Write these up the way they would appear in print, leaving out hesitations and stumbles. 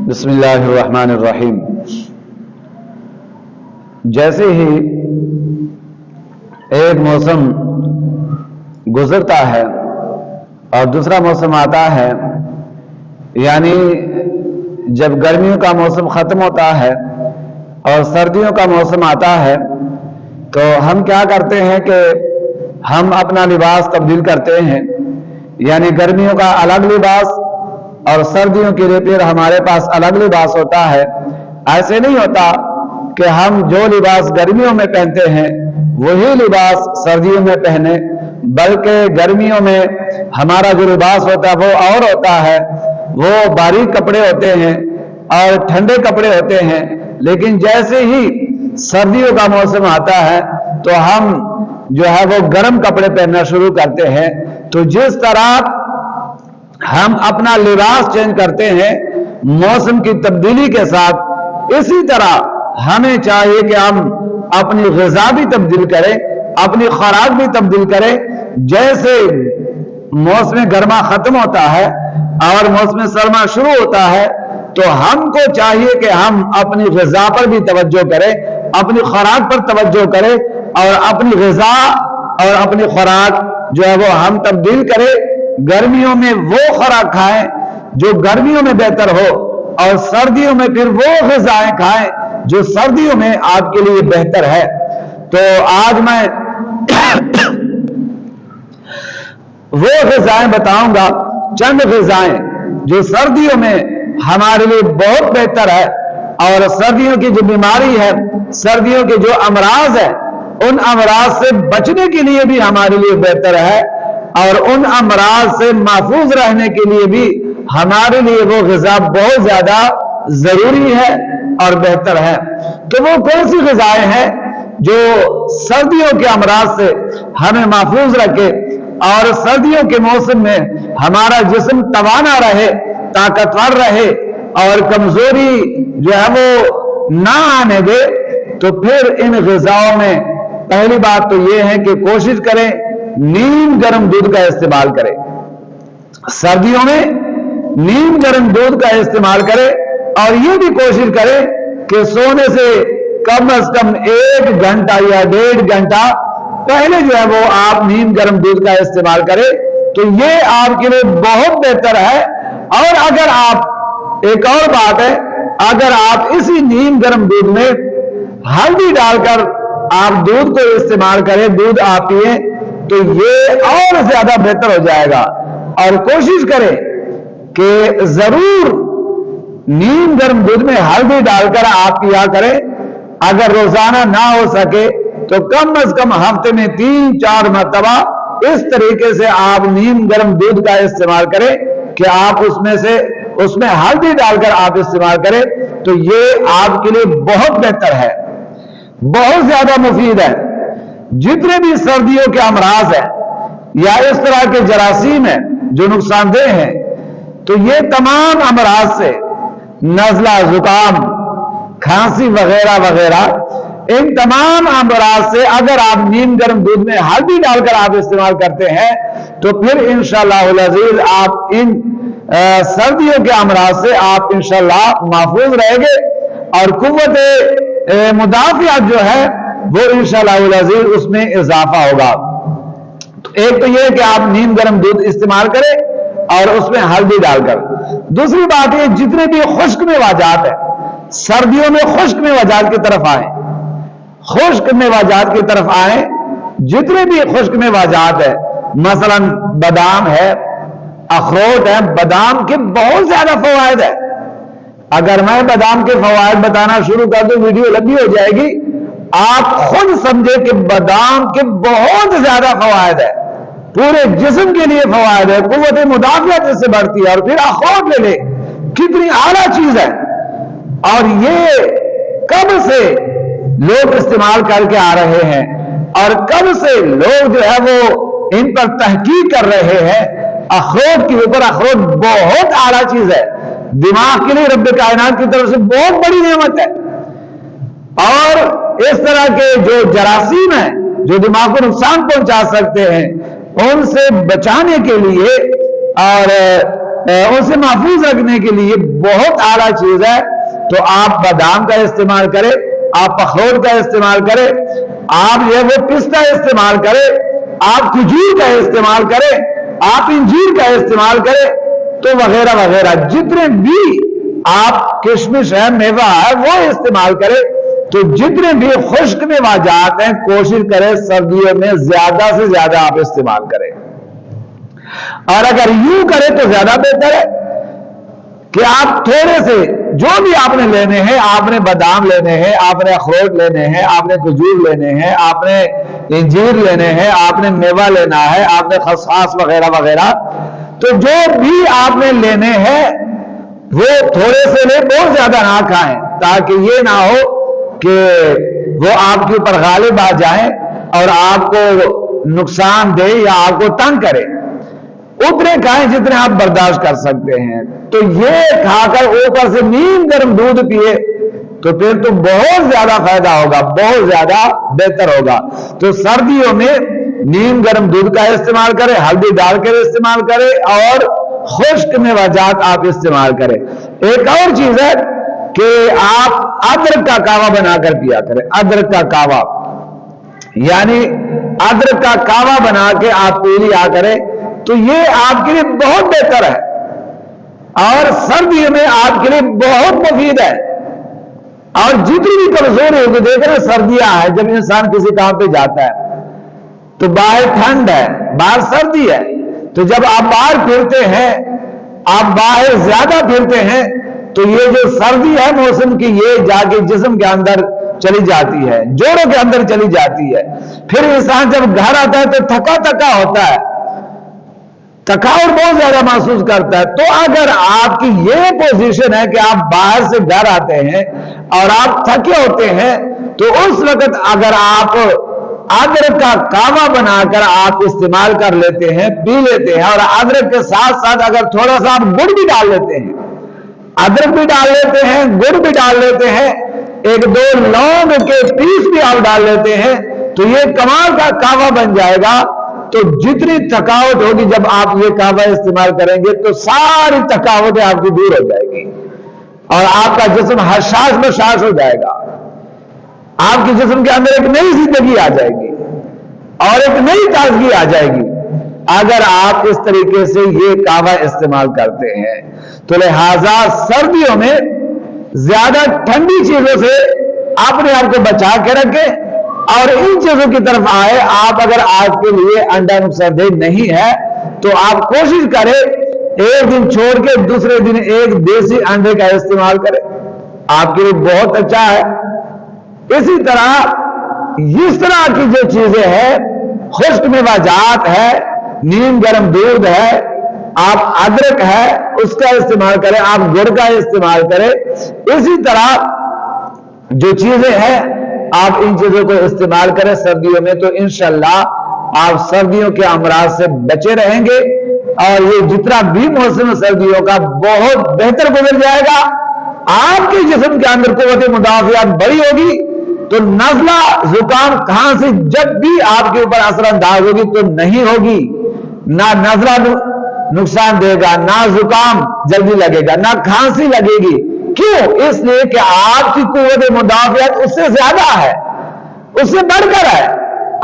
بسم اللہ الرحمن الرحیم۔ جیسے ہی ایک موسم گزرتا ہے اور دوسرا موسم آتا ہے، یعنی جب گرمیوں کا موسم ختم ہوتا ہے اور سردیوں کا موسم آتا ہے، تو ہم کیا کرتے ہیں کہ ہم اپنا لباس تبدیل کرتے ہیں، یعنی گرمیوں کا الگ لباس اور سردیوں کے لیے پھر ہمارے پاس الگ لباس ہوتا ہے۔ ایسے نہیں ہوتا کہ ہم جو لباس گرمیوں میں پہنتے ہیں وہی لباس سردیوں میں پہنے، بلکہ گرمیوں میں ہمارا جو لباس ہوتا ہے وہ اور ہوتا ہے، وہ باریک کپڑے ہوتے ہیں اور ٹھنڈے کپڑے ہوتے ہیں۔ لیکن جیسے ہی سردیوں کا موسم آتا ہے تو ہم جو ہے وہ گرم کپڑے پہننا شروع کرتے ہیں۔ تو جس طرح ہم اپنا لباس چینج کرتے ہیں موسم کی تبدیلی کے ساتھ، اسی طرح ہمیں چاہیے کہ ہم اپنی غذا بھی تبدیل کریں، اپنی خوراک بھی تبدیل کریں۔ جیسے موسم گرما ختم ہوتا ہے اور موسم سرما شروع ہوتا ہے، تو ہم کو چاہیے کہ ہم اپنی غذا پر بھی توجہ کریں، اپنی خوراک پر توجہ کریں اور اپنی غذا اور اپنی خوراک جو ہے وہ ہم تبدیل کریں۔ گرمیوں میں وہ خوراک کھائیں جو گرمیوں میں بہتر ہو، اور سردیوں میں پھر وہ غذائیں کھائیں جو سردیوں میں آپ کے لیے بہتر ہے۔ تو آج میں وہ غذائیں بتاؤں گا، چند غذائیں جو سردیوں میں ہمارے لیے بہت بہتر ہے، اور سردیوں کی جو بیماری ہے، سردیوں کے جو امراض ہے، ان امراض سے بچنے کے لیے بھی ہمارے لیے بہتر ہے، اور ان امراض سے محفوظ رہنے کے لیے بھی ہمارے لیے وہ غذا بہت زیادہ ضروری ہے اور بہتر ہے۔ تو وہ کون سی غذائیں ہیں جو سردیوں کے امراض سے ہمیں محفوظ رکھے اور سردیوں کے موسم میں ہمارا جسم توانا رہے، طاقتور رہے اور کمزوری جو ہے وہ نہ آنے دے؟ تو پھر ان غذاؤں میں پہلی بات تو یہ ہے کہ کوشش کریں نیم گرم دودھ کا استعمال کریں۔ سردیوں میں نیم گرم دودھ کا استعمال کریں، اور یہ بھی کوشش کریں کہ سونے سے کم از کم 1 گھنٹہ یا 1.5 گھنٹہ پہلے جو ہے وہ آپ نیم گرم دودھ کا استعمال کریں، تو یہ آپ کے لیے بہت بہتر ہے۔ اور اگر آپ، ایک اور بات ہے، اگر آپ اسی نیم گرم دودھ میں ہلدی ڈال کر آپ دودھ کو استعمال کریں، دودھ آپ پیئیں، تو یہ اور زیادہ بہتر ہو جائے گا۔ اور کوشش کریں کہ ضرور نیم گرم دودھ میں ہلدی ڈال کر آپ پیا کریں۔ اگر روزانہ نہ ہو سکے تو کم از کم ہفتے میں 3-4 مرتبہ اس طریقے سے آپ نیم گرم دودھ کا استعمال کریں کہ آپ اس میں ہلدی ڈال کر آپ استعمال کریں، تو یہ آپ کے لیے بہت بہتر ہے، بہت زیادہ مفید ہے۔ جتنے بھی سردیوں کے امراض ہیں یا اس طرح کے جراثیم ہیں جو نقصان دہ ہیں، تو یہ تمام امراض سے، نزلہ، زکام، کھانسی وغیرہ وغیرہ، ان تمام امراض سے اگر آپ نیم گرم دودھ میں ہلدی ڈال کر آپ استعمال کرتے ہیں تو پھر انشاءاللہ العزیز آپ ان سردیوں کے امراض سے آپ انشاءاللہ محفوظ رہیں گے، اور قوت مدافعت جو ہے وہ انشاءاللہ العزیز اس میں اضافہ ہوگا۔ تو ایک تو یہ کہ آپ نیم گرم دودھ استعمال کریں اور اس میں ہلدی ڈال کر۔ دوسری بات یہ، جتنے بھی خشک میوجات ہیں سردیوں میں خشک میوجات کی طرف آئیں، خشک میوجات کی طرف آئیں۔ جتنے بھی خشک میوجات ہیں، مثلا بادام ہے، اخروٹ ہے، بادام کے بہت زیادہ فوائد ہیں۔ اگر میں بادام کے فوائد بتانا شروع کر دوں ویڈیو لمبی ہو جائے گی۔ آپ خود سمجھے کہ بادام کے بہت زیادہ فوائد ہے، پورے جسم کے لیے فوائد ہے، قوت مدافعت اس سے بڑھتی ہے۔ اور پھر اخروٹ لے لے، کتنی اعلیٰ چیز ہے، اور یہ کب سے لوگ استعمال کر کے آ رہے ہیں، اور کب سے لوگ جو ہے وہ ان پر تحقیق کر رہے ہیں۔ اخروٹ کے اوپر، اخروٹ بہت اعلیٰ چیز ہے، دماغ کے لیے رب کائنات کی طرف سے بہت بڑی نعمت ہے۔ اور اس طرح کے جو جراثیم ہیں جو دماغ کو نقصان پہنچا سکتے ہیں، ان سے بچانے کے لیے اور उसे महफूज रखने के लिए बहुत आला चीज है। तो आप बादाम का इस्तेमाल करें, आप अखरोट का इस्तेमाल करें, आप ये वो पिस्ता इस्तेमाल करें, आप खजूर का इस्तेमाल करें, आप इंजीर का इस्तेमाल करें, तो वगैरह वगैरह जितने भी आप किशमिश है, मेवा है, वो इस्तेमाल करें। तो जितने भी खुश्क मेवाजात हैं कोशिश करें सर्दियों में ज्यादा से ज्यादा आप इस्तेमाल करें। और अगर यूं करें तो ज्यादा बेहतर है कि आप थोड़े से जो भी आपने लेने हैं, आपने बादाम लेने हैं, आपने अखरोट लेने हैं, आपने खजूर लेने हैं, आपने इंजीर लेने हैं, आपने मेवा लेना है, आपने खसखस वगैरह वगैरह, तो जो भी आपने लेने हैं वो थोड़े से ले, बहुत ज्यादा ना खाएं, ताकि ये ना हो कि वो आपके ऊपर गालिब आ जाए और आपको नुकसान दे या आपको तंग करे। उतने खाएं जितने आप बर्दाश्त कर सकते हैं। तो ये खाकर ऊपर से नीम गर्म दूध पिए तो फिर तो बहुत ज्यादा फायदा होगा, बहुत ज्यादा बेहतर होगा। तो सर्दियों में नीम गर्म दूध का इस्तेमाल करें, हल्दी डालकर इस्तेमाल करें और खुश्क मेवाजात आप इस्तेमाल करें। एक और चीज है कि आप अदरक का कावा बनाकर पिया करें। अदरक का कावा यानी अदरक का कावा बना के आप पी लिया करें, तो ये आपके लिए बहुत बेहतर है और सर्दियों में आपके लिए बहुत मुफीद है। और जितनी भी कमजोरी होगी, देख रहे सर्दियां है, जब इंसान किसी काम पे जाता है तो बाहर ठंड है, बाहर सर्दी है, तो जब आप बाहर फिरते हैं, आप बाहर ज्यादा फिरते हैं, तो ये जो सर्दी है मौसम की, ये जाके जिस्म के अंदर चली जाती है, जोड़ों के अंदर चली जाती है। फिर इंसान जब घर आता है तो थका थका होता है, थकावट बहुत ज्यादा महसूस करता है। तो अगर आपकी ये पोजीशन है कि आप बाहर से घर आते हैं और आप थके होते हैं, तो उस वक्त अगर आप अदरक का कावा बनाकर आप इस्तेमाल कर लेते हैं, पी लेते हैं, और अदरक के साथ साथ अगर थोड़ा सा आप गुड़ भी डाल लेते हैं, अदरक भी डाल लेते हैं, गुड़ भी डाल लेते हैं, एक दो लौंग के पीस भी आप डाल लेते हैं, तो ये कमाल का कावा बन जाएगा। तो जितनी थकावट होगी जब आप ये कावा इस्तेमाल करेंगे तो सारी थकावटें आपकी दूर हो जाएगी और आपका जिस्म हर्षाश बर्षाश हो जाएगा। आपके जिस्म के अंदर एक नई जिंदगी आ जाएगी और एक नई ताजगी आ जाएगी अगर आप इस तरीके से ये कावा इस्तेमाल करते हैं। तो लिहाजा सर्दियों में ज्यादा ठंडी चीजों से अपने आप को बचा के रखें और इन चीजों की तरफ आए। आप अगर आपके लिए अंडा नुकसानदेह नहीं है तो आप कोशिश करें एक दिन छोड़ के दूसरे दिन एक देसी अंडे का इस्तेमाल करें, आपके लिए बहुत अच्छा है। इसी तरह इस तरह की जो चीजें हैं, खुश्क मेवाजात है, नीम गर्म दूध है, आप अदरक है उसका इस्तेमाल करें, आप गुड़ का इस्तेमाल करें। इसी तरह जो चीजें हैं आप इन चीजों को इस्तेमाल करें सर्दियों में, तो इंशाअल्लाह आप सर्दियों के अमराज से बचे रहेंगे और ये जितना भी मौसम सर्दियों का बहुत बेहतर गुजर जाएगा। आपके जिस्म के अंदर कुव्वत मुदाफियात बड़ी होगी तो नज़ला जुकाम खांसी जब भी आपके ऊपर असरअंदाज होगी तो नहीं होगी। ना नज़ला नुकसान देगा, ना जुकाम जल्दी लगेगा, ना खांसी लगेगी। क्यों? इसलिए कि आपकी कुव्वत मुदाफियत उससे ज्यादा है, उससे बढ़कर है।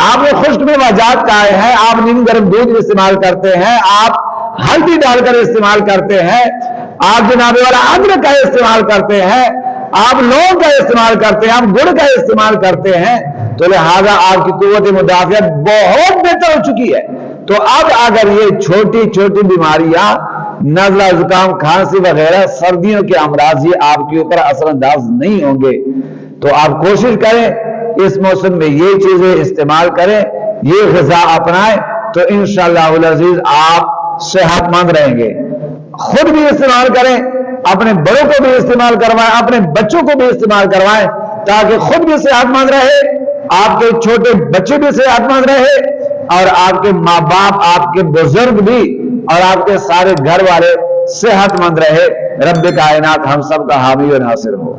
आपने खुश्क मेवाजात खाए हैं, आप नीम गर्म दूध इस्तेमाल करते हैं, आप हल्दी डालकर इस्तेमाल करते हैं, आप जनाब वाला अदरक का इस्तेमाल करते हैं, आप लौंग का इस्तेमाल करते हैं, आप गुड़ का इस्तेमाल करते हैं, तो लिहाजा आपकी कुव्वत मुदाफियत बहुत बेहतर हो चुकी है। तो अब अगर ये छोटी छोटी बीमारियां नज़ला जुकाम खांसी वगैरह सर्दियों के अमराज ये आपके ऊपर असरअंदाज नहीं होंगे, तो आप कोशिश करें इस मौसम में ये चीजें इस्तेमाल करें, ये ग़िज़ा अपनाएं, तो इंशाअल्लाह अज़ीज आप सेहतमंद रहेंगे। खुद भी इस्तेमाल करें, अपने बड़ों को भी इस्तेमाल करवाएं, अपने बच्चों को भी इस्तेमाल करवाएं, ताकि खुद भी सेहतमंद रहे, आपके छोटे बच्चे भी सेहतमंद रहे और आपके माँ बाप, आपके बुजुर्ग भी और आपके सारे घर वाले सेहतमंद रहे। रब्बे कायनात हम सब का हामी और नासिर हो।